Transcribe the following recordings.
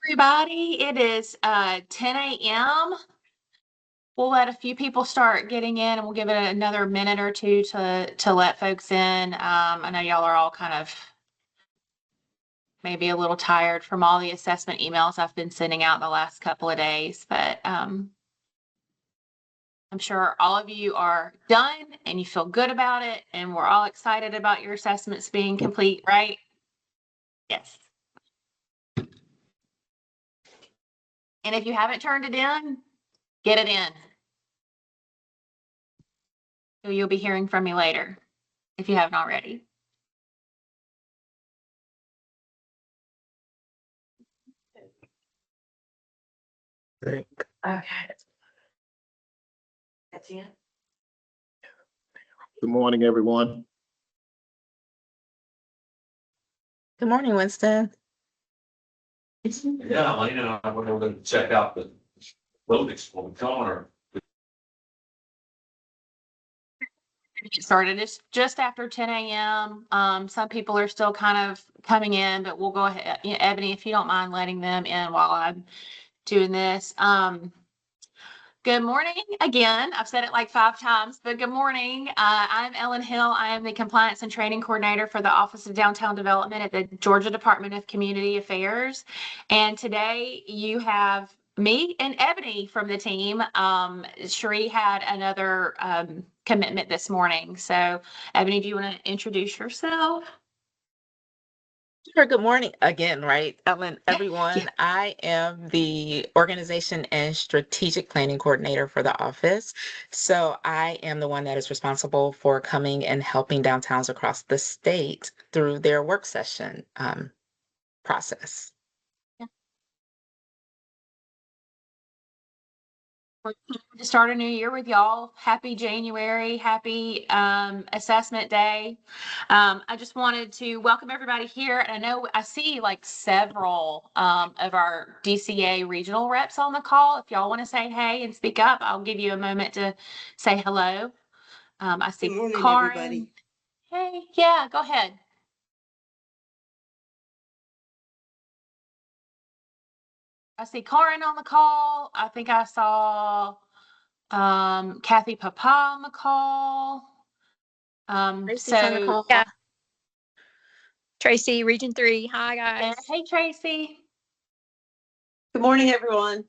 Everybody, it is 10 a.m. We'll let a few people start getting in, and we'll give it another minute or two to let folks in. I know y'all are all kind of maybe a little tired from all the assessment emails I've been sending out the last couple of days, but I'm sure all of you are done and you feel good about it, and we're all excited about your assessments being complete, right? Yes. And if you haven't turned it in, get it in. So you'll be hearing from me later if you haven't already. Okay. That's it. Good morning, everyone. Good morning, Winston. Yeah, Elena, I went over to check out the loading for the car. Get started. It's just after 10 a.m. Some people are still kind of coming in, but we'll go ahead. Ebony, if you don't mind letting them in while I'm doing this. Good morning again. I've said it like 5 times, but good morning. I'm Ellen Hill. I am the Compliance and Training Coordinator for the Office of Downtown Development at the Georgia Department of Community Affairs. And today you have me and Ebony from the team. Cherie had another commitment this morning. So Ebony, do you want to introduce yourself? Sure. Good morning again, right, Ellen, everyone. Yeah. I am the Organization and Strategic Planning Coordinator for the office. So I am the one that is responsible for coming and helping downtowns across the state through their work session process. To start a new year with y'all. Happy January, happy assessment day. I just wanted to welcome everybody here. And I know I see like several of our DCA regional reps on the call. If y'all want to say hey and speak up, I'll give you a moment to say hello. I see Good morning, Karin. everybody. Hey, yeah, go ahead. I see Karin on the call. I think I saw Kathy Papa on the call. Tracy's on the call. Yeah. Tracy, Region 3. Hi, guys. Hey, Tracy. Good morning, everyone.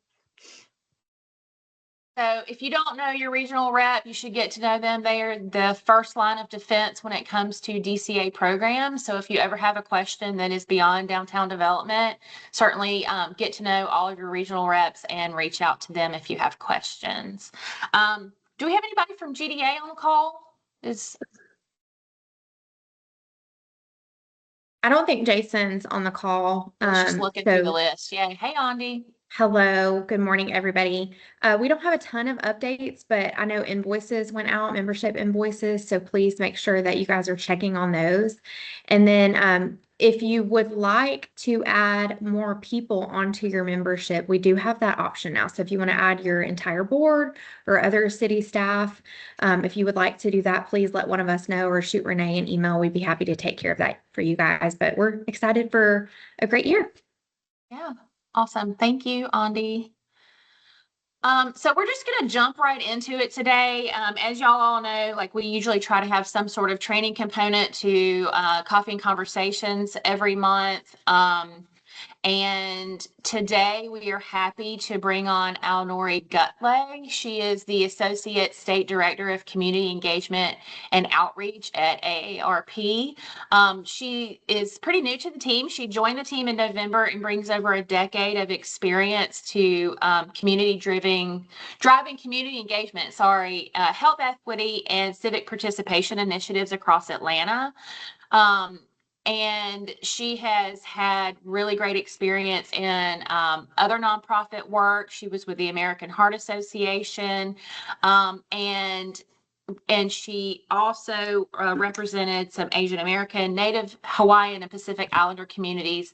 So if you don't know your regional rep, you should get to know them. They are the first line of defense when it comes to DCA programs. So if you ever have a question that is beyond downtown development, certainly get to know all of your regional reps and reach out to them if you have questions. Do we have anybody from GDA on the call? I don't think Jason's on the call. I was just looking through the list. Yeah. Hey, Andy. Hello. Good morning, everybody. We don't have a ton of updates, but I know invoices went out, membership invoices. So please make sure that you guys are checking on those. And then if you would like to add more people onto your membership, we do have that option now. So if you want to add your entire board or other city staff, if you would like to do that, please let one of us know or shoot Renee an email. We'd be happy to take care of that for you guys. But we're excited for a great year. Yeah. Awesome. Thank you, Andy. So we're just going to jump right into it today. As y'all all know, like we usually try to have some sort of training component to Coffee and Conversations every month. And today we are happy to bring on Alnori Gutleg. She is the Associate State Director of Community Engagement and Outreach at AARP. She is pretty new to the team. She joined the team in November and brings over a decade of experience to driving community engagement, health equity and civic participation initiatives across Atlanta. And she has had really great experience in other nonprofit work. She was with the American Heart Association, and she also represented some Asian American, Native Hawaiian, and Pacific Islander communities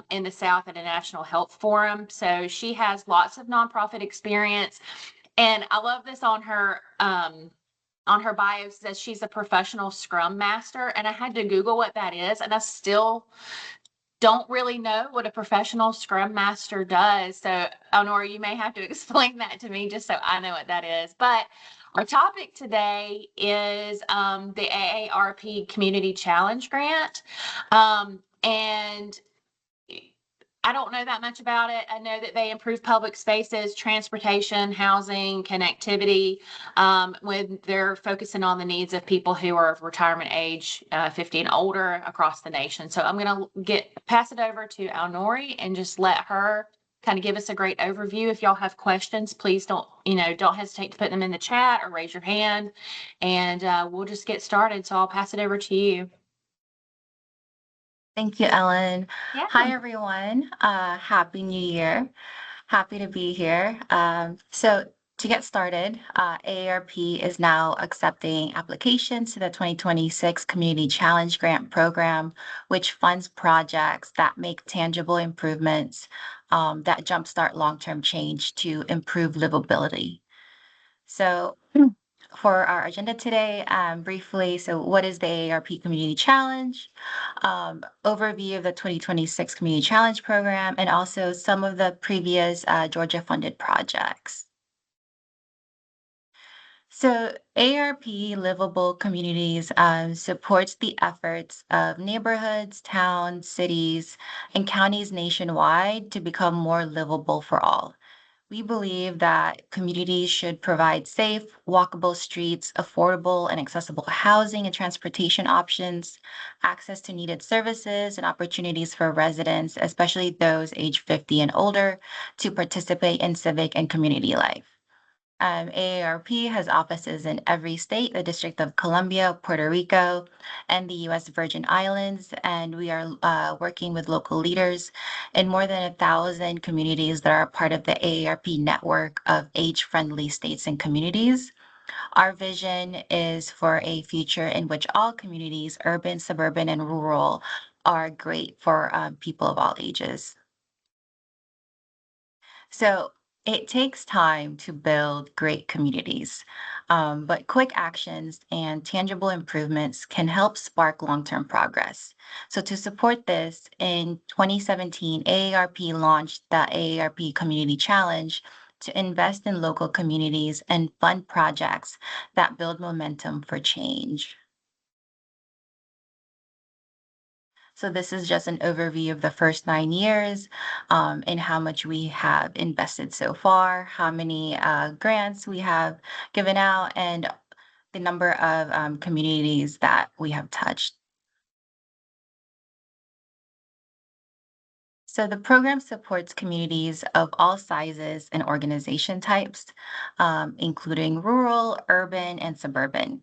in the South at a national health forum. So she has lots of nonprofit experience. And I love this on her bio says she's a professional Scrum Master, and I had to Google what that is, and I still don't really know what a professional scrum master does. So, Honora, you may have to explain that to me just so I know what that is. But our topic today is the AARP Community Challenge Grant. And I don't know that much about it. I know that they improve public spaces, transportation, housing, connectivity, when they're focusing on the needs of people who are of retirement age, 50 and older across the nation. So I'm going to pass it over to Alnori and just let her kind of give us a great overview. If y'all have questions, please don't hesitate to put them in the chat or raise your hand, and we'll just get started. So I'll pass it over to you. Thank you, Ellen. Yeah. Hi, everyone. Happy New Year. Happy to be here. So to get started, AARP is now accepting applications to the 2026 Community Challenge Grant Program, which funds projects that make tangible improvements that jumpstart long-term change to improve livability. So for our agenda today, briefly, so what is the AARP Community Challenge? Overview of the 2026 Community Challenge Program, and also some of the previous Georgia-funded projects. So AARP Livable Communities supports the efforts of neighborhoods, towns, cities, and counties nationwide to become more livable for all. We believe that communities should provide safe, walkable streets, affordable and accessible housing and transportation options, access to needed services, and opportunities for residents, especially those age 50 and older, to participate in civic and community life. AARP has offices in every state, the District of Columbia, Puerto Rico, and the U.S. Virgin Islands, and we are working with local leaders in more than 1,000 communities that are part of the AARP network of age-friendly states and communities. Our vision is for a future in which all communities, urban, suburban, and rural, are great for people of all ages. So it takes time to build great communities, but quick actions and tangible improvements can help spark long-term progress. So to support this, in 2017, AARP launched the AARP Community Challenge to invest in local communities and fund projects that build momentum for change. So this is just an overview of the first 9 years, and how much we have invested so far, how many grants we have given out, and the number of communities that we have touched. So the program supports communities of all sizes and organization types, including rural, urban, and suburban.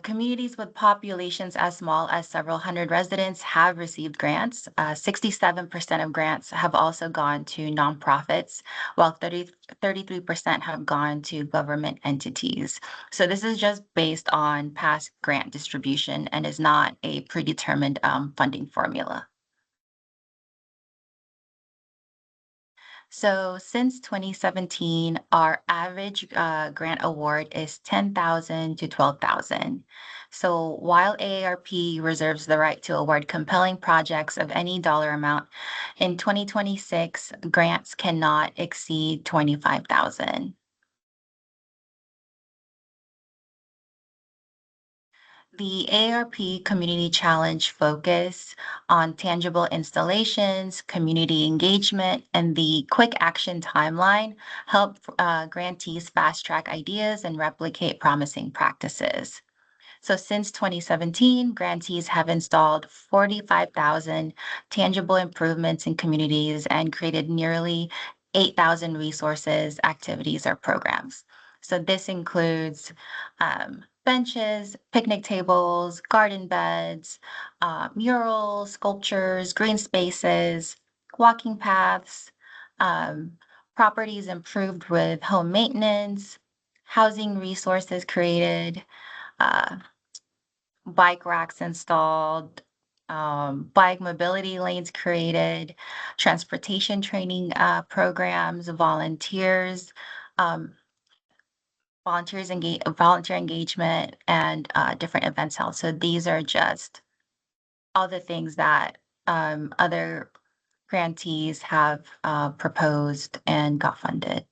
Communities with populations as small as several hundred residents have received grants. 67% of grants have also gone to nonprofits, while 33% have gone to government entities. So this is just based on past grant distribution and is not a predetermined funding formula. So since 2017, our average grant award is 10,000 to 12,000. So while AARP reserves the right to award compelling projects of any dollar amount, in 2026, grants cannot exceed 25,000. The AARP Community Challenge focus on tangible installations, community engagement, and the quick action timeline help grantees fast track ideas and replicate promising practices. So since 2017, grantees have installed 45,000 tangible improvements in communities and created nearly 8,000 resources, activities, or programs. So this includes benches, picnic tables, garden beds, murals, sculptures, green spaces, walking paths, properties improved with home maintenance, housing resources created, bike racks installed, bike mobility lanes created, transportation training programs, um, volunteer engagement, and different events held. So these are just all the things that other grantees have proposed and got funded.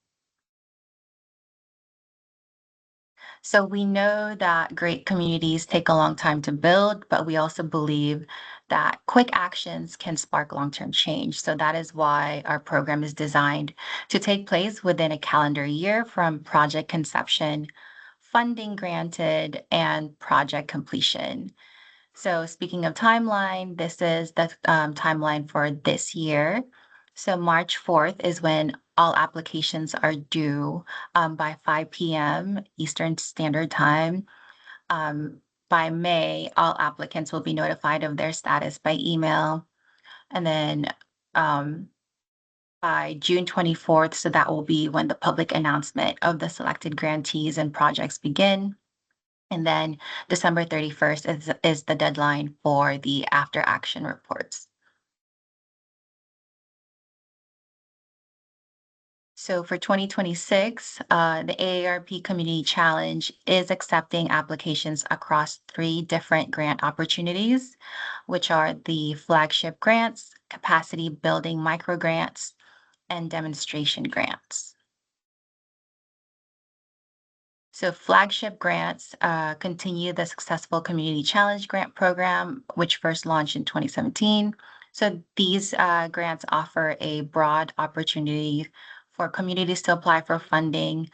So we know that great communities take a long time to build, but we also believe that quick actions can spark long-term change. So that is why our program is designed to take place within a calendar year from project conception, funding granted, and project completion. So speaking of timeline, this is the timeline for this year. So March 4th is when all applications are due by 5 p.m. Eastern Standard Time. By May, all applicants will be notified of their status by email. And then by June 24th, so that will be when the public announcement of the selected grantees and projects begin. And then December 31st is the deadline for the after action reports. So for 2026, the AARP Community Challenge is accepting applications across 3 different grant opportunities, which are the flagship grants, capacity building micro grants, and demonstration grants. So flagship grants continue the successful Community Challenge Grant Program, which first launched in 2017. So these grants offer a broad opportunity for communities to apply for funding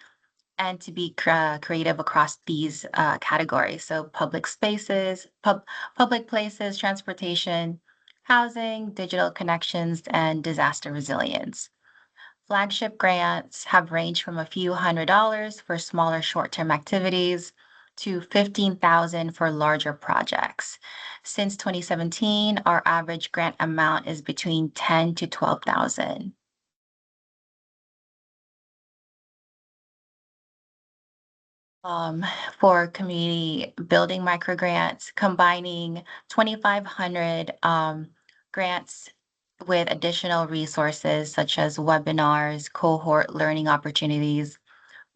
and to be creative across these categories. So public spaces, public places, transportation, housing, digital connections, and disaster resilience. Flagship grants have ranged from a few $100s for smaller short-term activities to $15,000 for larger projects. Since 2017, our average grant amount is between $10,000 to $12,000. For community building microgrants, combining 2,500 grants with additional resources such as webinars, cohort learning opportunities,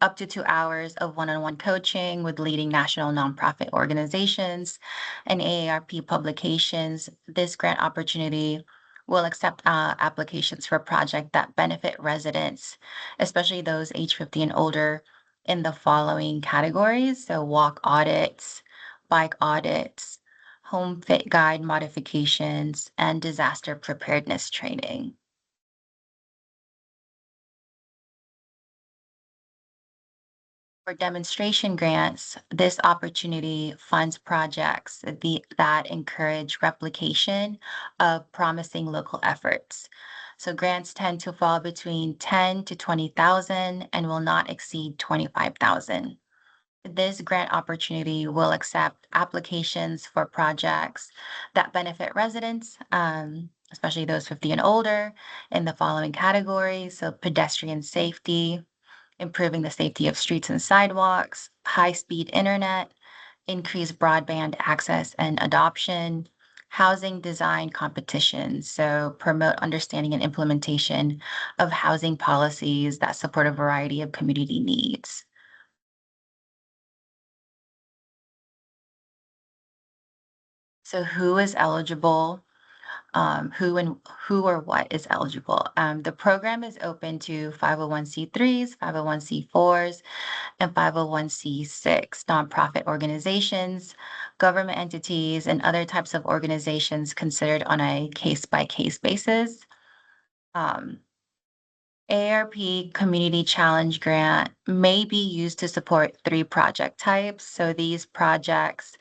up to 2 hours of one-on-one coaching with leading national nonprofit organizations and AARP publications. This grant opportunity will accept applications for projects that benefit residents, especially those age 50 and older, in the following categories. So walk audits, bike audits, home fit guide modifications, and disaster preparedness training. For demonstration grants, this opportunity funds projects that encourage replication of promising local efforts. So grants tend to fall between 10 to 20,000 and will not exceed 25,000. This grant opportunity will accept applications for projects that benefit residents, especially those 50 and older, in the following categories. So pedestrian safety, improving the safety of streets and sidewalks, high-speed internet, increased broadband access and adoption, housing design competitions, so promote understanding and implementation of housing policies that support a variety of community needs. So who is eligible? Who or what is eligible? The program is open to 501c3s, 501c4s, and 501c6 nonprofit organizations, government entities, and other types of organizations considered on a case-by-case basis. AARP Community Challenge Grant may be used to support 3 project types. So these projects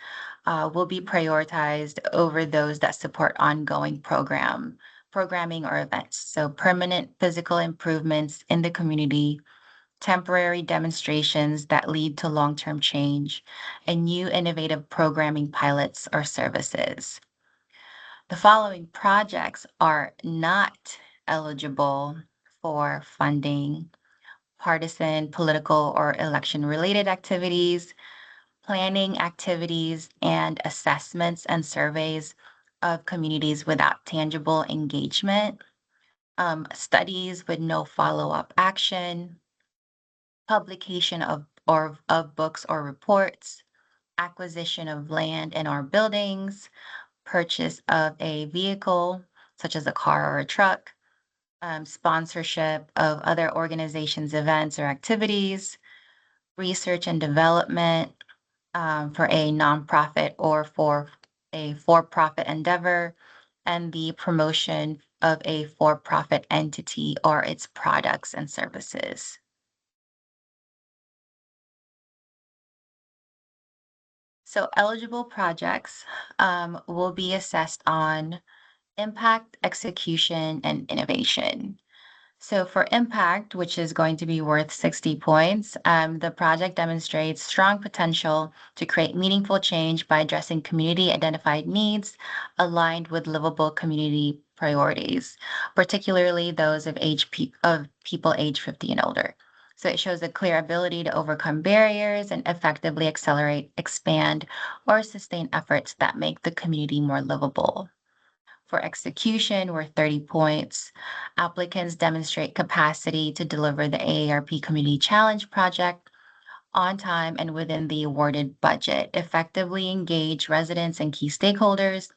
will be prioritized over those that support ongoing programming or events. So permanent physical improvements in the community, temporary demonstrations that lead to long-term change, and new innovative programming pilots or services. The following projects are not eligible for funding: partisan, political, or election-related activities, planning activities and assessments and surveys of communities without tangible engagement, studies with no follow-up action, publication of books or reports, acquisition of land and or buildings, purchase of a vehicle, such as a car or a truck, sponsorship of other organizations' events or activities, research and development for a nonprofit or for a for-profit endeavor, and the promotion of a for-profit entity or its products and services. So eligible projects will be assessed on impact, execution, and innovation. So for impact, which is going to be worth 60 points, the project demonstrates strong potential to create meaningful change by addressing community identified needs aligned with livable community priorities, particularly those of people age 50 and older. So it shows a clear ability to overcome barriers and effectively accelerate, expand, or sustain efforts that make the community more livable. For execution, were 30 points. Applicants demonstrate capacity to deliver the AARP Community Challenge project on time and within the awarded budget, effectively engage residents and key stakeholders,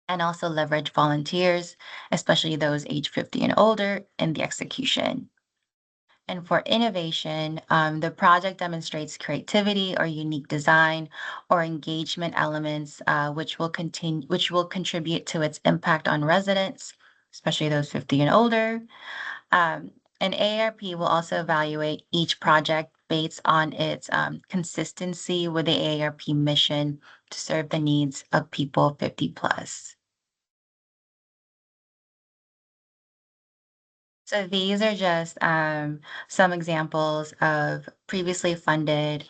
and also leverage volunteers, especially those age 50 and older, in the execution. And for innovation, the project demonstrates creativity or unique design or engagement elements, which will contribute to its impact on residents, especially those 50 and older. Um, and AARP will also evaluate each project based on its consistency with the AARP mission to serve the needs of people 50 plus. So these are just some examples of previously funded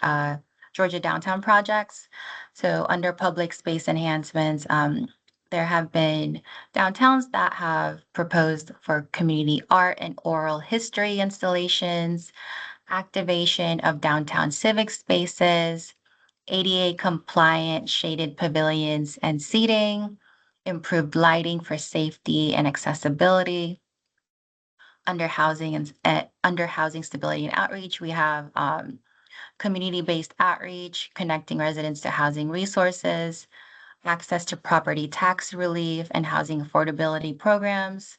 Georgia downtown projects. So under public space enhancements, there have been downtowns that have proposed for community art and oral history installations, activation of downtown civic spaces, ADA compliant shaded pavilions and seating, improved lighting for safety and accessibility. Under housing stability and outreach, we have community-based outreach, connecting residents to housing resources, access to property tax relief and housing affordability programs,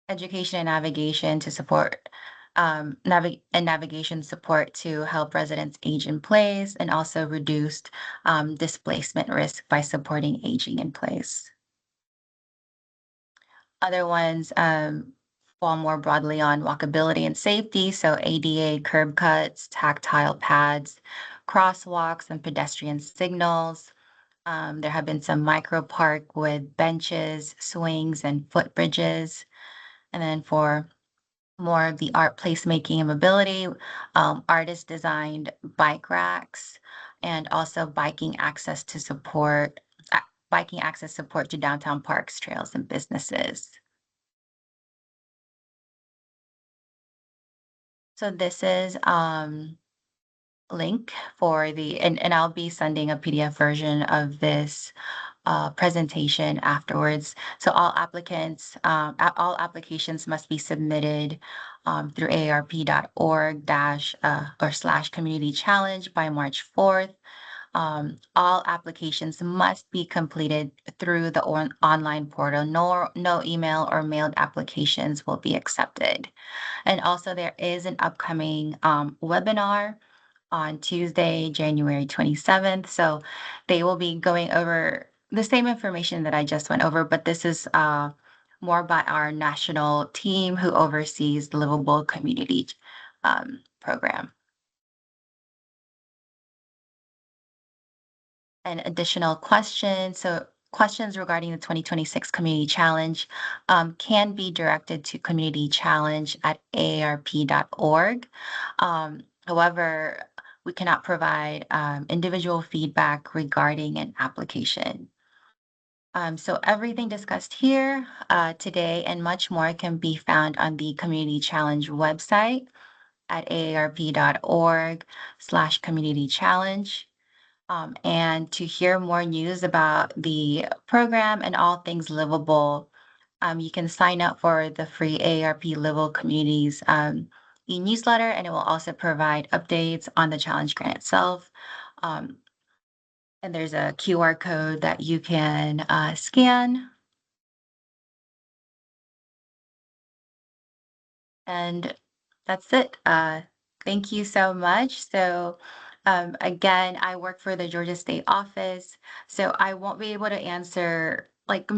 education and navigation to support navigation support to help residents age in place, and also reduced displacement risk by supporting aging in place. Other ones fall more broadly on walkability and safety, so ADA curb cuts, tactile pads, crosswalks, and pedestrian signals. There have been some micro park with benches, swings, and footbridges. And then for more of the art placemaking and mobility, artist designed bike racks, and also biking access support to downtown parks, trails, and businesses. So this is link for and I'll be sending a PDF version of this presentation afterwards. So all all applications must be submitted through aarp.org dash or slash community challenge by March 4th. All applications must be completed through the online portal. No email or mailed applications will be accepted. And also there is an upcoming webinar on Tuesday, January 27th. So they will be going over the same information that I just went over, but this is more by our national team who oversees the Livable Community program. And additional questions. So questions regarding the 2026 Community Challenge can be directed to communitychallenge@aarp.org. However, we cannot provide individual feedback regarding an application. So everything discussed here today and much more can be found on the Community Challenge website at aarp.org/community challenge. And to hear more news about the program and all things livable, you can sign up for the free AARP Livable Communities e-newsletter, and it will also provide updates on the challenge grant itself. And there's a QR code that you can scan And that's it. Thank you so much. So, again, I work for the Georgia State office, so I won't be able to answer like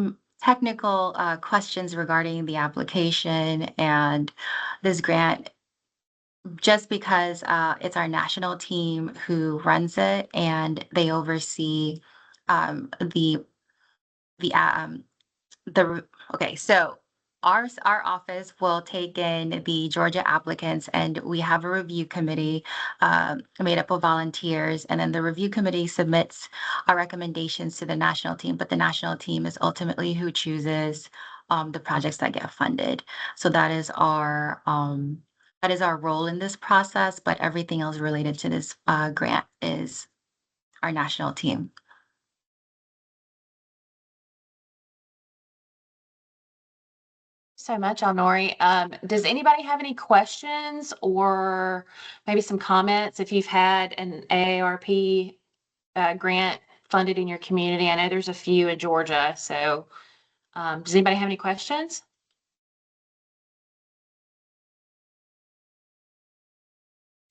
technical questions regarding the application and this grant, just because it's our national team who runs it and they oversee um, the the the okay, so our office will take in the Georgia applicants, and we have a review committee made up of volunteers, and then the review committee submits our recommendations to the national team, but the national team is ultimately who chooses the projects that get funded. So that is our role in this process, but everything else related to this grant is our national team. So much, Alnori. Does anybody have any questions or maybe some comments if you've had an AARP grant funded in your community? I know there's a few in Georgia, so does anybody have any questions?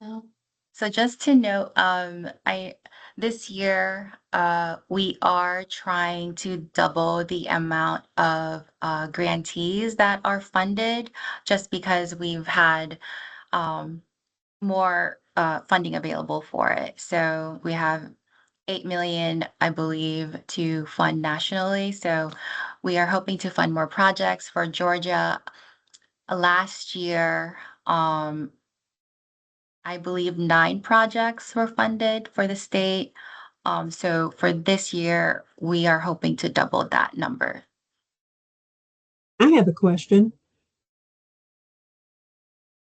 No. So just to note, this year, we are trying to double the amount of grantees that are funded, just because we've had more funding available for it. So we have 8 million, I believe, to fund nationally. So we are hoping to fund more projects for Georgia. Last year, I believe 9 projects were funded for the state. So for this year, we are hoping to double that number. I have a question.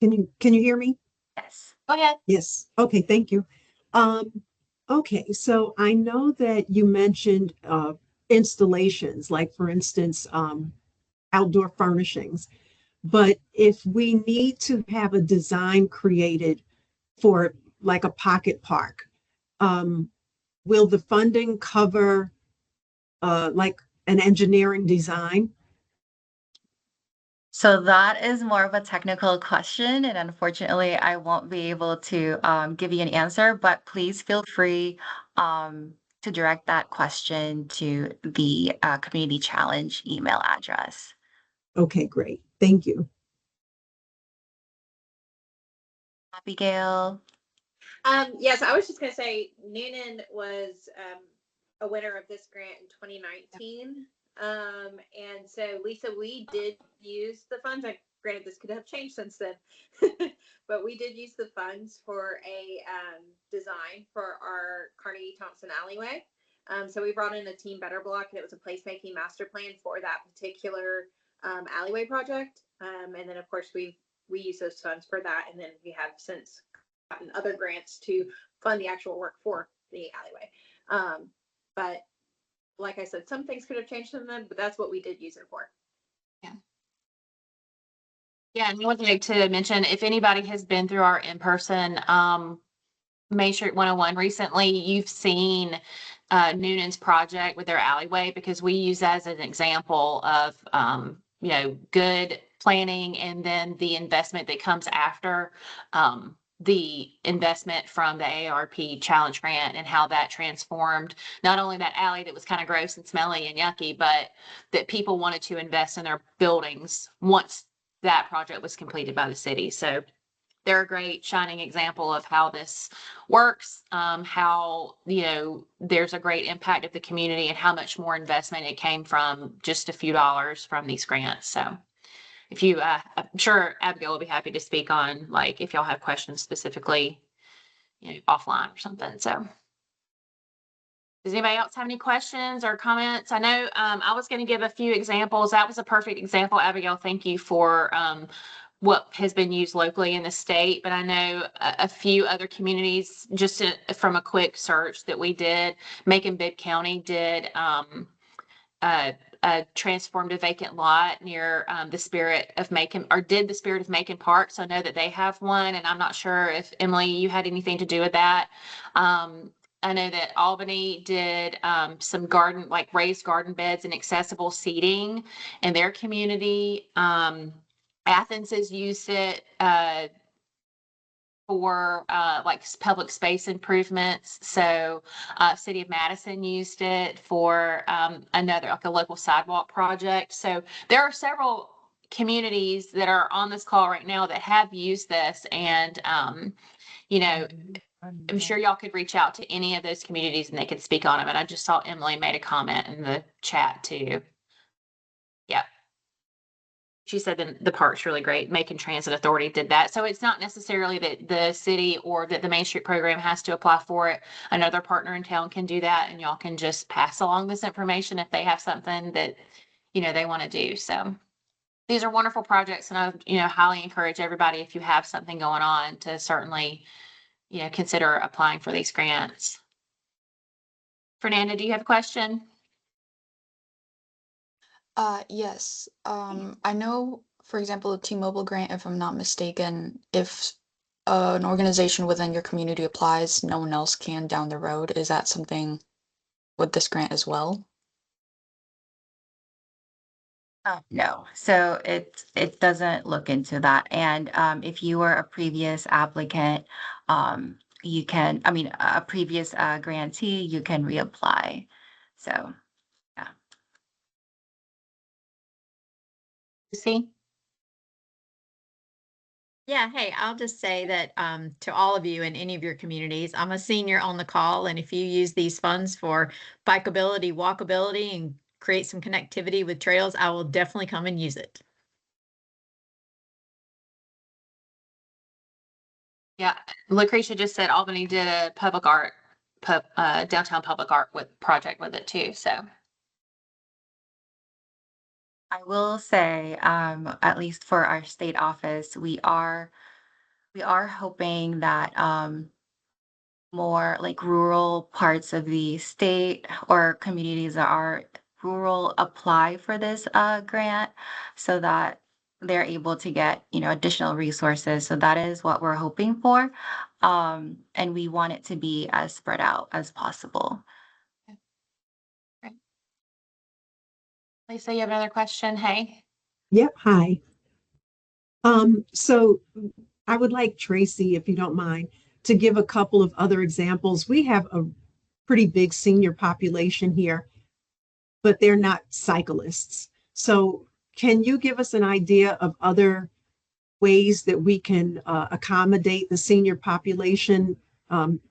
Can you hear me? Yes. Go ahead. Yes. Okay, thank you. Okay, so I know that you mentioned installations, like for instance, outdoor furnishings. But if we need to have a design created for like a pocket park, um, will the funding cover like an engineering design? So that is more of a technical question, and unfortunately, I won't be able to give you an answer, but please feel free to direct that question to the Community Challenge email address. Okay, great. Thank you. Abigail. Yes, I was just gonna say Noonan was a winner of this grant in 2019. And so Lisa, we did use the funds. Granted, this could have changed since then, but we did use the funds for a design for our Carnegie Thompson alleyway. So we brought in a Team Better block, and it was a placemaking master plan for that particular alleyway project. And then of course we use those funds for that, and then we have since gotten other grants to fund the actual work for the alleyway. But like I said, some things could have changed in them, but that's what we did use it for. Yeah, and one thing to mention, if anybody has been through our in-person Main Street 101 recently, you've seen Noonan's project with their alleyway, because we use that as an example of good planning and then the investment that comes after the investment from the AARP Challenge Grant, and how that transformed not only that alley that was kind of gross and smelly and yucky, but that people wanted to invest in their buildings once that project was completed by the city. So they're a great shining example of how this works, how, there's a great impact of the community and how much more investment it came from just a few dollars from these grants. So if you, I'm sure Abigail will be happy to speak on, like, if y'all have questions specifically, offline or something. So does anybody else have any questions or comments? I know I was going to give a few examples. That was a perfect example, Abigail. Thank you for what has been used locally in the state. But I know a few other communities, just from a quick search that we did, Macon-Bibb County did transformed a vacant lot near the Spirit of Macon, or did the Spirit of Macon Park. So I know that they have one, and I'm not sure if Emily, you had anything to do with that. I know that Albany did some garden, like raised garden beds and accessible seating in their community. Athens has used it, for like public space improvements. So City of Madison used it for another like a local sidewalk project. So there are several communities that are on this call right now that have used this, and you know, I'm sure y'all could reach out to any of those communities and they could speak on them. And I just saw Emily made a comment in the chat too. Yeah. She said the park's really great. Macon Transit Authority did that. So it's not necessarily that the city or that the Main Street program has to apply for it. Another partner in town can do that, and y'all can just pass along this information if they have something that, they want to do. So these are wonderful projects, and I, highly encourage everybody, if you have something going on, to certainly, consider applying for these grants. Fernanda, do you have a question? Yes. I know, for example, the T-Mobile grant, if I'm not mistaken, if an organization within your community applies, no one else can down the road. Is that something with this grant as well? No, so it doesn't look into that. And if you were a previous applicant, you can, I mean, a previous grantee, you can reapply. So, yeah. See? Yeah, hey, I'll just say that to all of you in any of your communities, I'm a senior on the call, and if you use these funds for bikeability, walkability, and create some connectivity with trails, I will definitely come and use it. Yeah, Lucretia just said Albany did a downtown public art project with it too. So I will say, at least for our state office, we are hoping that more like rural parts of the state or communities that are rural apply for this grant so that they're able to get, additional resources. So that is what we're hoping for. And we want it to be as spread out as possible. Lisa, you have another question? Hey. Yep, hi. So I would like Tracy, if you don't mind, to give a couple of other examples. We have a pretty big senior population here, but they're not cyclists. So can you give us an idea of other ways that we can accommodate the senior population,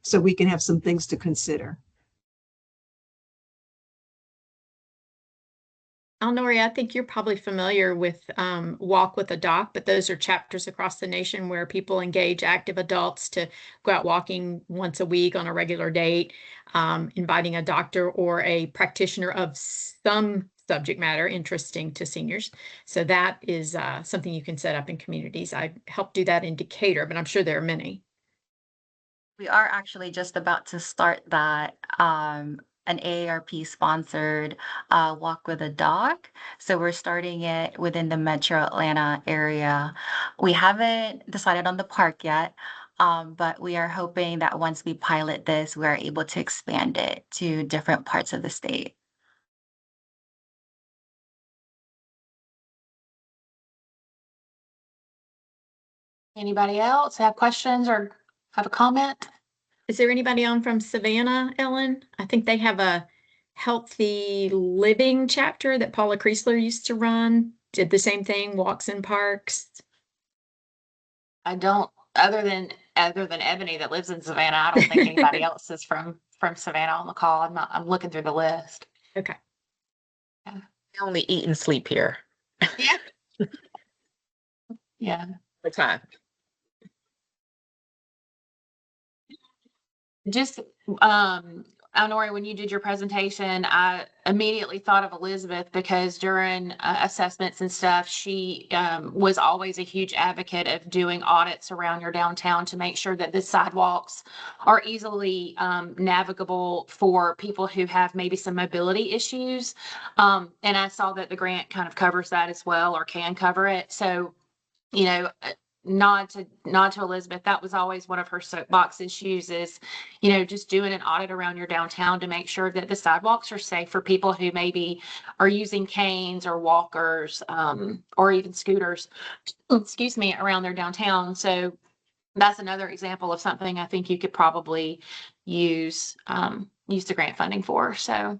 so we can have some things to consider? Alnori, I think you're probably familiar with Walk with a Doc, but those are chapters across the nation where people engage active adults to go out walking once a week on a regular date, inviting a doctor or a practitioner of some subject matter interesting to seniors. So that is something you can set up in communities. I helped do that in Decatur, but I'm sure there are many. We are actually just about to start that, an AARP sponsored walk with a dog. So we're starting it within the Metro Atlanta area. We haven't decided on the park yet, but we are hoping that once we pilot this, we're able to expand it to different parts of the state. Anybody else have questions or have a comment? Is there anybody on from Savannah, Ellen? I think they have a healthy living chapter that Paula Kreisler used to run. Did the same thing, walks in parks. I don't, other than Ebony that lives in Savannah, I don't think anybody else is from Savannah on the call. I'm looking through the list. Okay. I only eat and sleep here. Yeah. Yeah. The time. Just, Alnori, when you did your presentation, I immediately thought of Elizabeth because during assessments and stuff, she was always a huge advocate of doing audits around your downtown to make sure that the sidewalks are easily navigable for people who have maybe some mobility issues. And I saw that the grant kind of covers that as well, or can cover it. So, nod to Elizabeth. That was always one of her soapbox issues is, just doing an audit around your downtown to make sure that the sidewalks are safe for people who maybe are using canes or walkers, or even scooters, excuse me, around their downtown. So that's another example of something I think you could probably use the grant funding for. So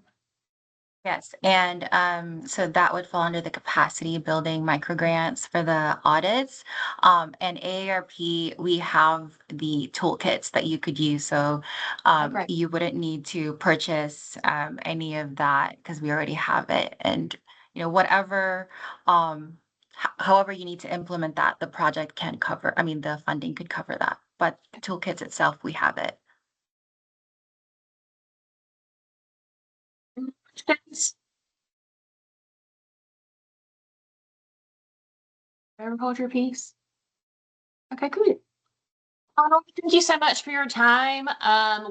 Yes, and so that would fall under the capacity building micro grants for the audits. And AARP, we have the toolkits that you could use. So great. you wouldn't need to purchase any of that because we already have it. And whatever, however you need to implement that, the project can cover, I mean, the funding could cover that. But the toolkits itself, we have it. Thanks. Ever hold your peace? Okay, good. Thank you so much for your time.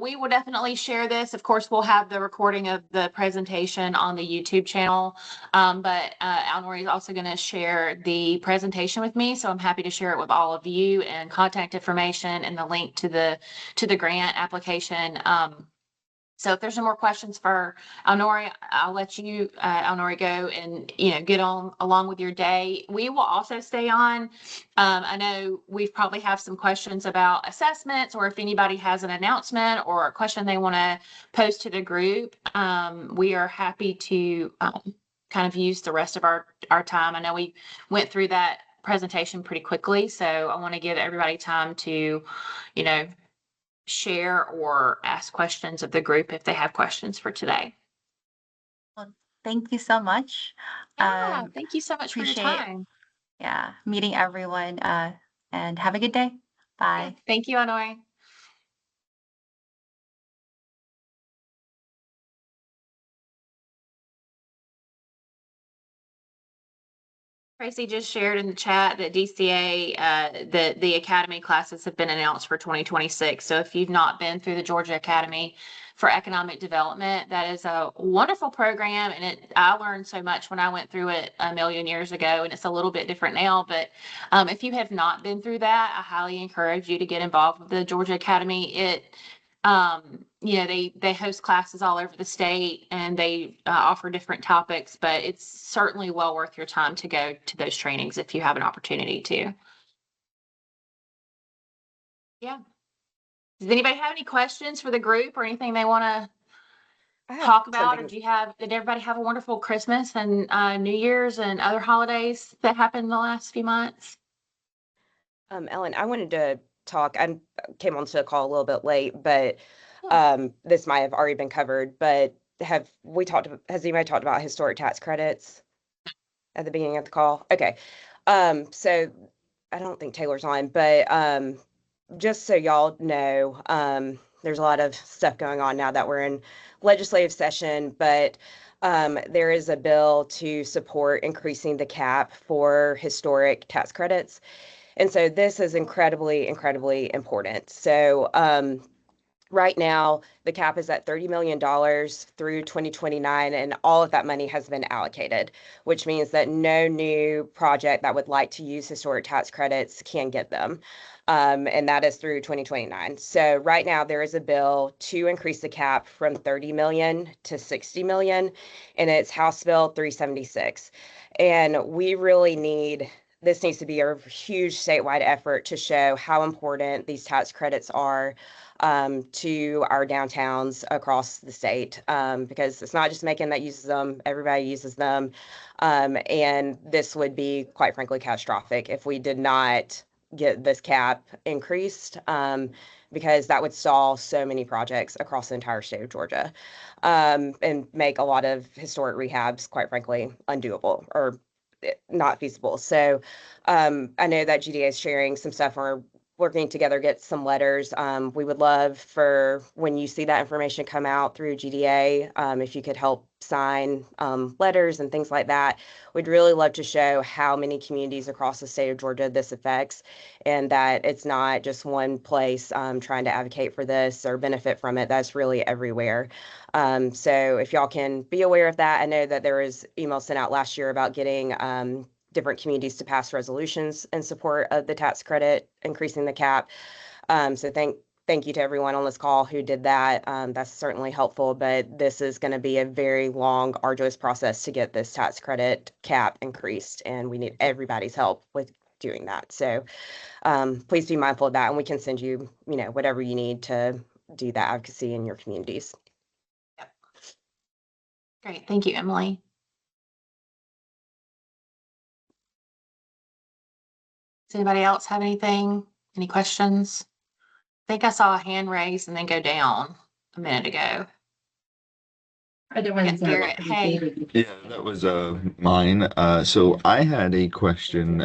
We will definitely share this. Of course, we'll have the recording of the presentation on the YouTube channel. But Alnori is also going to share the presentation with me, so I'm happy to share it with all of you, and contact information and the link to the grant application. So if there's no more questions for Alnori, I'll let you, Alnori, go and, get on along with your day. We will also stay on. I know we probably have some questions about assessments, or if anybody has an announcement or a question they want to post to the group, we are happy to kind of use the rest of our time. I know we went through that presentation pretty quickly, so I want to give everybody time to, share or ask questions of the group if they have questions for today. Well, thank you so much. Yeah, thank you so much for your appreciate time. meeting everyone, and have a good day. Bye. Thank you, Anoi. Tracy just shared in the chat that DCA, the Academy classes have been announced for 2026. So if you've not been through the Georgia Academy for Economic Development, that is a wonderful program. And I learned so much when I went through it a million years ago, and it's a little bit different now. But if you have not been through that, I highly encourage you to get involved with the Georgia Academy. They host classes all over the state, and they offer different topics, but it's certainly well worth your time to go to those trainings if you have an opportunity to. Yeah. Does anybody have any questions for the group or anything they want to talk about? Or did everybody have a wonderful Christmas and New Year's and other holidays that happened in the last few months? Ellen, I wanted to talk. I came onto the call a little bit late, but this might have already been covered. But has anybody talked about historic tax credits at the beginning of the call? Okay. So I don't think Taylor's on, but just so y'all know, there's a lot of stuff going on now that we're in legislative session, but there is a bill to support increasing the cap for historic tax credits. And so this is incredibly, incredibly important. So right now, the cap is at $30 million through 2029, and all of that money has been allocated, which means that no new project that would like to use historic tax credits can get them. And that is through 2029. So right now there is a bill to increase the cap from 30 million to 60 million, and it's House Bill 376. And we really this needs to be a huge statewide effort to show how important these tax credits are to our downtowns across the state, because it's not just Macon that uses them, everybody uses them. And this would be, quite frankly, catastrophic if we did not get this cap increased, because that would stall so many projects across the entire state of Georgia, and make a lot of historic rehabs, quite frankly, undoable or not feasible. So I know that GDA is sharing some stuff, or working together, get some letters. We would love for when you see that information come out through GDA, if you could help sign letters and things like that. We'd really love to show how many communities across the state of Georgia this affects, and that it's not just one place trying to advocate for this or benefit from it. That's really everywhere. So if y'all can be aware of that. I know that there was email sent out last year about getting different communities to pass resolutions in support of the tax credit, increasing the cap. So thank you to everyone on this call who did that. That's certainly helpful, but this is going to be a very long, arduous process to get this tax credit cap increased, and we need everybody's help with doing that. So please be mindful of that, and we can send you, whatever you need to do that advocacy in your communities. Great. Thank you, Emily. Does anybody else have anything? Any questions? I think I saw a hand raised and then go down a minute ago. Garrett, hey. Yeah, that was mine. So I had a question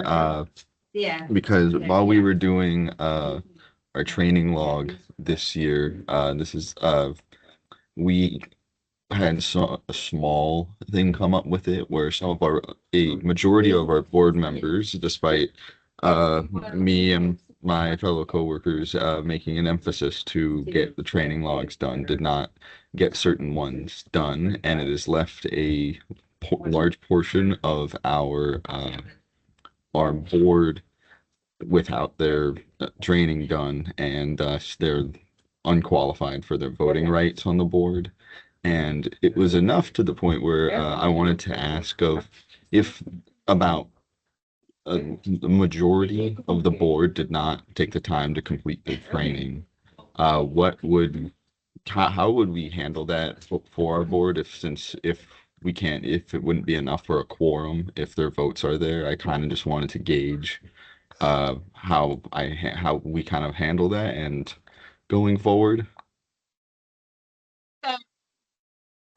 because while we were doing our training log this year, we had a small thing come up with it where a majority of our board members, despite me and my fellow coworkers making an emphasis to get the training logs done, did not get certain ones done, and it has left a large portion of our board without their training done, and they're unqualified for their voting rights on the board. And it was enough to the point where I wanted to ask if about the majority of the board did not take the time to complete the training. How would we handle that for our board if it wouldn't be enough for a quorum if their votes are there? I kind of just wanted to gauge how we kind of handle that and going forward.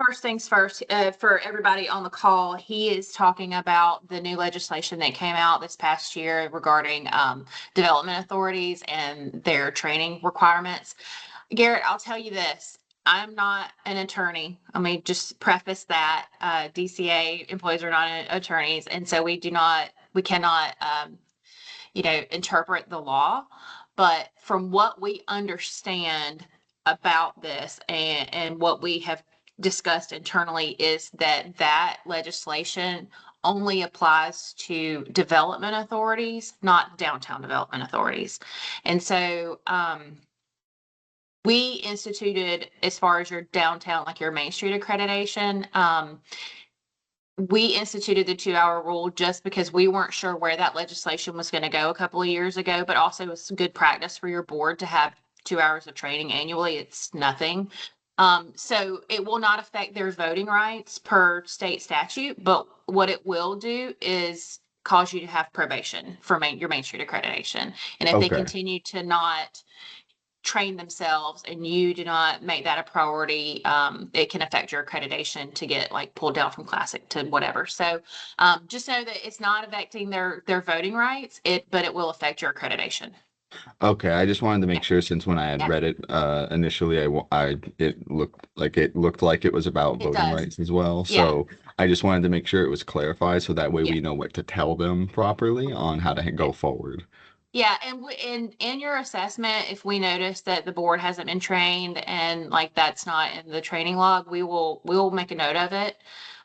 First things first, for everybody on the call, he is talking about the new legislation that came out this past year regarding development authorities and their training requirements. Garrett, I'll tell you this. I'm not an attorney. Let me just preface that. DCA employees are not attorneys, and so we cannot interpret the law. But from what we understand about this and what we have discussed internally is that legislation only applies to development authorities, not downtown development authorities. And so we instituted, as far as your downtown, like your Main Street accreditation, we instituted the 2-hour rule just because we weren't sure where that legislation was going to go a couple of years ago, but also it's good practice for your board to have 2 hours of training annually. It's nothing. So it will not affect their voting rights per state statute, but what it will do is cause you to have probation for your Main Street accreditation. And if they continue to not train themselves and you do not make that a priority, it can affect your accreditation to get like pulled down from classic to whatever. So just know that it's not affecting their voting rights, but it will affect your accreditation. Okay, I just wanted to make sure, since when I had read it initially, it looked like it was about voting rights as well. So I just wanted to make sure it was clarified, so that way we know what to tell them properly on how to go forward. Yeah, and in your assessment, if we notice that the board hasn't been trained and like that's not in the training log, we'll make a note of it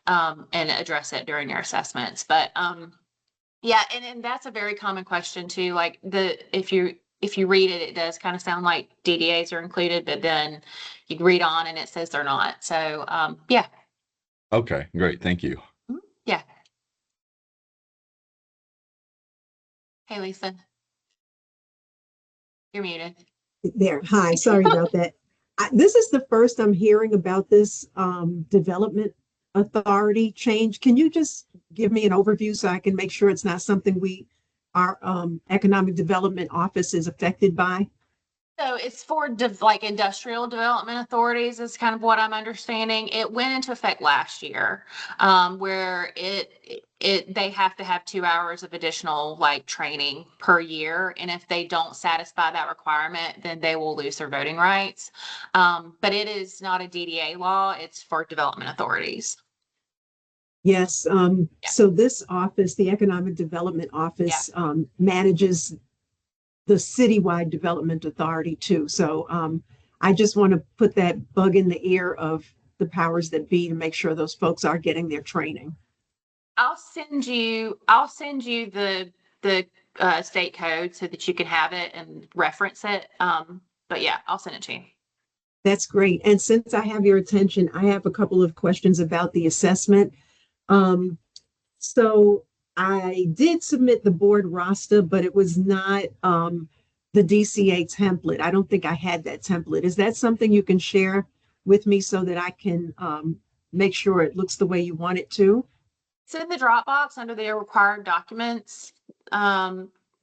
and address it during your assessments. But yeah, and that's a very common question too. Like if you read it, it does kind of sound like DDAs are included, but then you read on and it says they're not. So yeah. Okay, great. Thank you. Yeah. Hey, Lisa. You're muted. There. Hi, sorry about that. This is the first I'm hearing about this development authority change. Can you just give me an overview so I can make sure it's not something our economic development office is affected by? So it's for like industrial development authorities is kind of what I'm understanding. It went into effect last year, where they have to have 2 hours of additional like training per year. And if they don't satisfy that requirement, then they will lose their voting rights. But it is not a DDA law. It's for development authorities. Yes. So this office, the Economic Development Office, manages the citywide development authority too. So I just want to put that bug in the ear of the powers that be to make sure those folks are getting their training. I'll send you the state code so that you can have it and reference it. But yeah, I'll send it to you. That's great. And since I have your attention, I have a couple of questions about the assessment. So I did submit the board roster, but it was not the DCA template. I don't think I had that template. Is that something you can share with me so that I can make sure it looks the way you want it to? It's in the Dropbox under the required documents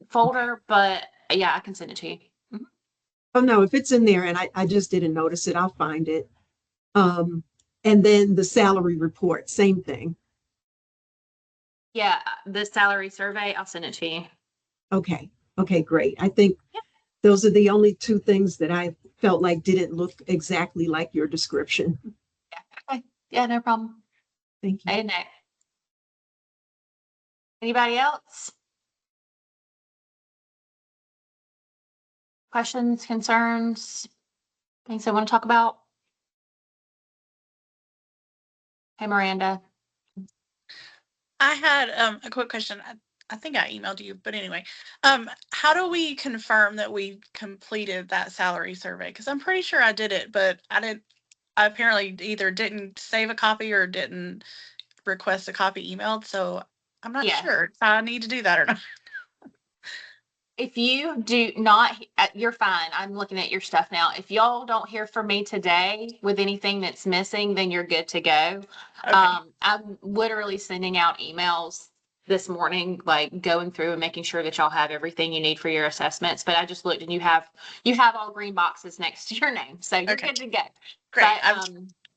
folder, but yeah, I can send it to you. Mhm. Oh, no, if it's in there and I just didn't notice it, I'll find it. And then the salary report, same thing. Yeah, the salary survey, I'll send it to you. Okay. Okay, great. I think those are the only two things that I felt like didn't look exactly like your description. Yeah, okay. Yeah, no problem. Thank you. I didn't know. Anybody else? Questions, concerns, things they want to talk about? Hey, Miranda. I had a quick question. I think I emailed you, but anyway, how do we confirm that we completed that salary survey? Because I'm pretty sure I did it, but I apparently either didn't save a copy or didn't request a copy emailed. So I'm not Yeah. sure if I need to do that or not. If you do not, you're fine. I'm looking at your stuff now. If y'all don't hear from me today with anything that's missing, then you're good to go. Okay. I'm literally sending out emails this morning, like going through and making sure that y'all have everything you need for your assessments. But I just looked and you have all green boxes next to your name, so you're Okay. good to go. Great. But,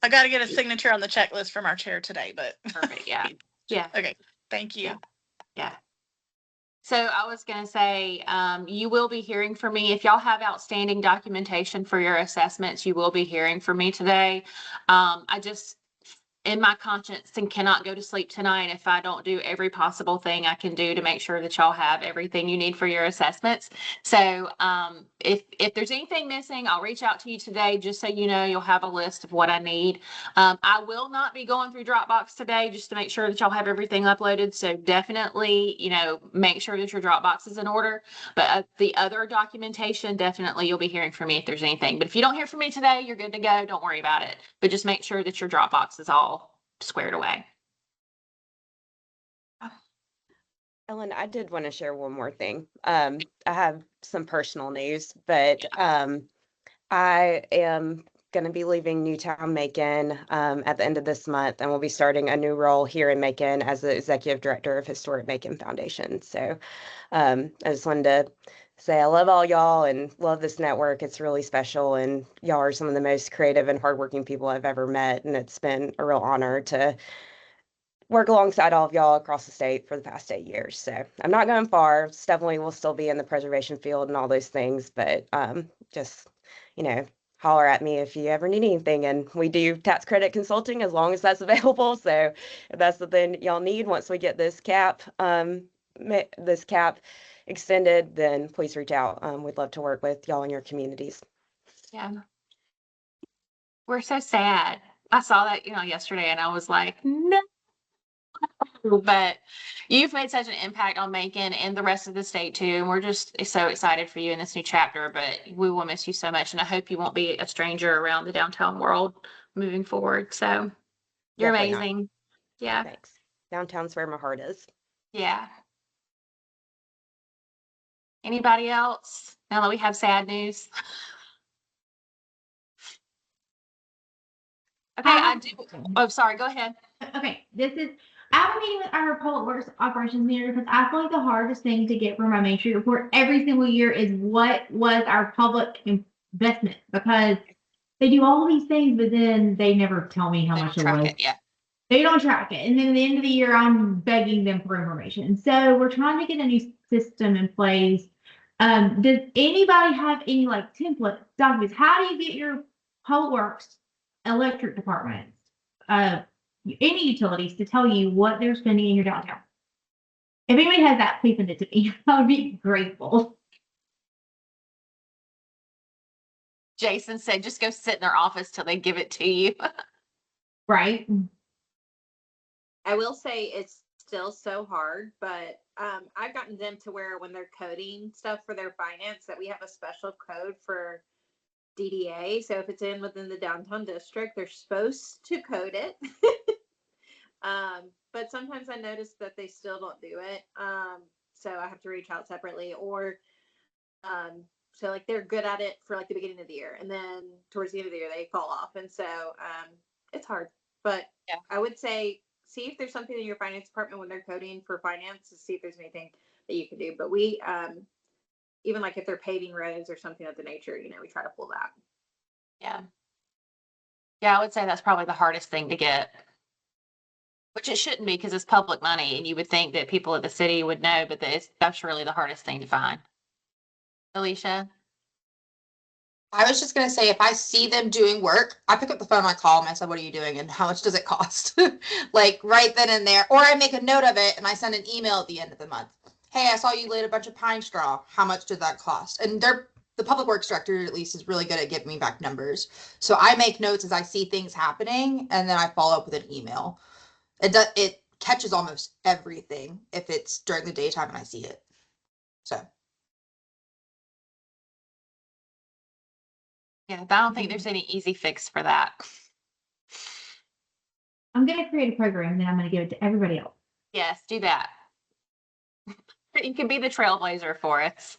I got to get a signature on the checklist from our chair today, but perfect. Yeah. Yeah. okay. Thank you. Yeah. Yeah. So I was going to say, you will be hearing from me. If y'all have outstanding documentation for your assessments, you will be hearing from me today. I just, in my conscience, and cannot go to sleep tonight if I don't do every possible thing I can do to make sure that y'all have everything you need for your assessments. So if there's anything missing, I'll reach out to you today just so you know you'll have a list of what I need. I will not be going through Dropbox today just to make sure that y'all have everything uploaded. So definitely, make sure that your Dropbox is in order. But the other documentation, definitely you'll be hearing from me if there's anything. But if you don't hear from me today, you're good to go. Don't worry about it. But just make sure that your Dropbox is all squared away. Ellen, I did want to share one more thing. I have some personal news, but I am going to be leaving Newtown Macon at the end of this month, and we'll be starting a new role here in Macon as the Executive Director of Historic Macon Foundation. So I just wanted to say I love all y'all and love this network. It's really special, and y'all are some of the most creative and hardworking people I've ever met, and it's been a real honor to work alongside all of y'all across the state for the past 8 years. So I'm not going far. Definitely will still be in the preservation field and all those things, but just, holler at me if you ever need anything. And we do tax credit consulting as long as that's available. So if that's something y'all need once we get this cap extended, then please reach out. We'd love to work with y'all in your communities. Yeah. We're so sad. I saw that, yesterday and I was like, no. But you've made such an impact on Macon and the rest of the state too. And we're just so excited for you in this new chapter, but we will miss you so much. And I hope you won't be a stranger around the downtown world moving forward. So you're Definitely not. amazing. Yeah. Thanks. Downtown's where my heart is. Yeah. Anybody else? Now that we have sad news. Okay, I do. Oh, sorry. Go ahead. Okay, I have a meeting with our public works operations leader because I feel like the hardest thing to get from my Main Street report every single year is what was our public investment, because they do all these things, but then they never tell me how much it was. Yeah. They don't track it. And then at the end of the year, I'm begging them for information. So we're trying to get a new system in place. Does anybody have any template documents? How do you get your public works electric departments, any utilities to tell you what they're spending in your downtown? If anybody has that, please send it to me. I would be grateful. Jason said, just go sit in their office till they give it to you. Right. I will say it's still so hard, but I've gotten them to where when they're coding stuff for their finance, that we have a special code for DDA. So if it's within the downtown district, they're supposed to code it. But sometimes I notice that they still don't do it. So I have to reach out separately, or so like they're good at it for like the beginning of the year, and then towards the end of the year they fall off. And so it's hard. But Yeah. I would say see if there's something in your finance department when they're coding for finance, to see if there's anything that you can do. But we even like if they're paving roads or something of the nature, we try to pull that. Yeah. Yeah, I would say that's probably the hardest thing to get. Which it shouldn't be, because it's public money and you would think that people at the city would know, but that's really the hardest thing to find. Alicia? I was just gonna say, if I see them doing work, I pick up the phone, I call them, I said, "What are you doing, and how much does it cost?" Like right then and there, or I make a note of it and I send an email at the end of the month. Hey, I saw you laid a bunch of pine straw. How much did that cost? And the public works director at least is really good at giving me back numbers. So I make notes as I see things happening, and then I follow up with an email. It catches almost everything if it's during the daytime and I see it. So. Yeah, I don't think there's any easy fix for that. I'm gonna create a program and then I'm gonna give it to everybody else. Yes, do that. You can be the trailblazer for us.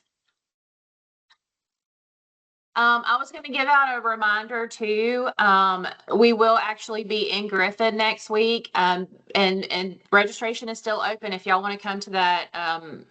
I was going to give out a reminder too. We will actually be in Griffin next week, and registration is still open if y'all want to come to that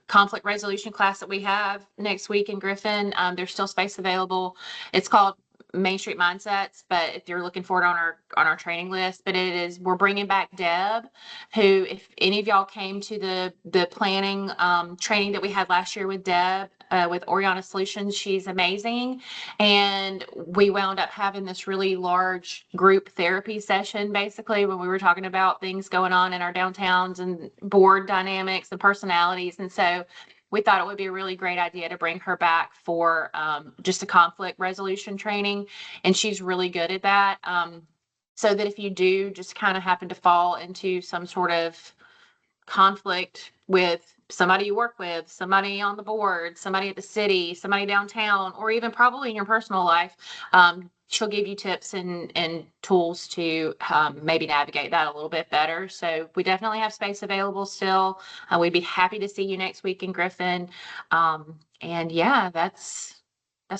conflict resolution class that we have next week in Griffin. There's still space available. It's called Main Street Mindsets, but if you're looking for it on our training list, but we're bringing back Deb, who, if any of y'all came to the planning training that we had last year with Deb with Oriana Solutions, she's amazing. And we wound up having this really large group therapy session, basically, when we were talking about things going on in our downtowns and board dynamics and personalities. And so we thought it would be a really great idea to bring her back for just a conflict resolution training. And she's really good at that. So that if you do just kind of happen to fall into some sort of conflict with somebody you work with, somebody on the board, somebody at the city, somebody downtown, or even probably in your personal life, she'll give you tips and tools to maybe navigate that a little bit better. So we definitely have space available still. We'd be happy to see you next week in Griffin. And yeah, that's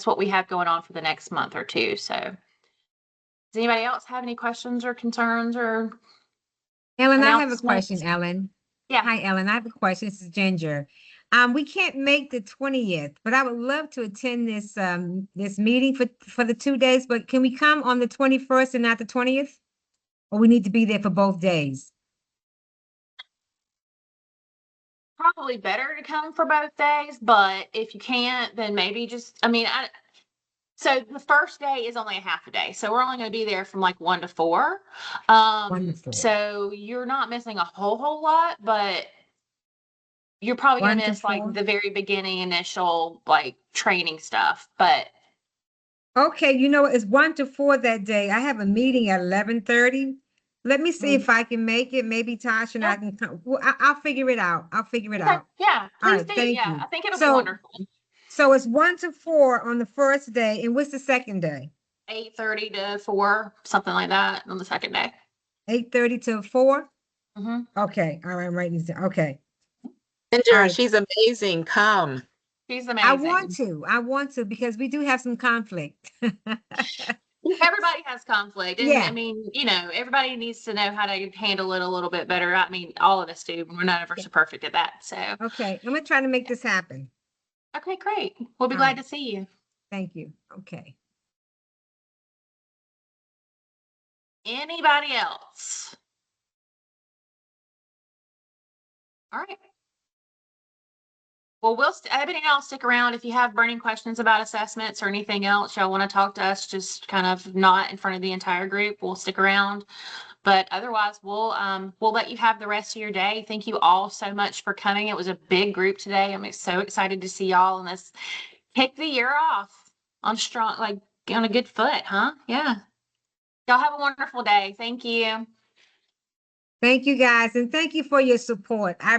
what we have going on for the next month or two. So does anybody else have any questions or concerns or? Ellen, I have a announcements? question, Ellen. Yeah. Hi, Ellen. I have a question. This is Ginger. We can't make the 20th, but I would love to attend this meeting for the 2 days. But can we come on the 21st and not the 20th? Or we need to be there for both days? Probably better to come for both days, but if you can't, then maybe just, so the first day is only a half a day. So we're only going to be there from like 1 to 4. 1 to 4. So you're not missing a whole lot, but you're probably going 1 to to miss like 4? the very beginning initial like training stuff. But Okay, it's 1 to 4 that day. I have a meeting at 11:30. Let me see if I can make it. Maybe Tasha and I can come. Well, I'll figure it out. I'll figure it okay, out. yeah, All please right, do. thank Yeah, you. I think it'll be So, wonderful. so it's 1 to 4 on the first day, and what's the second day? 8:30 to 4, something like that on the second day. 8:30 to 4? Mm-hmm. Okay, all right, I'm writing this down. Okay. Ginger, right. she's amazing. Come. She's amazing. I want to because we do have some conflict. Everybody has conflict. And Yeah. I mean, everybody needs to know how to handle it a little bit better. I mean, all of us do. We're none of us are perfect at that. So, Okay, I'm gonna try to make this happen. okay, great. We'll be All glad right. to see you. Thank you. Okay. Anybody else? All right. Well, everybody else stick around if you have burning questions about assessments or anything else. Y'all want to talk to us, just kind of not in front of the entire group. We'll stick around. But otherwise, we'll let you have the rest of your day. Thank you all so much for coming. It was a big group today. I'm so excited to see y'all and let's kick the year off on a good foot, huh? Yeah. Y'all have a wonderful day. Thank you. Thank you guys, and thank you for your support. I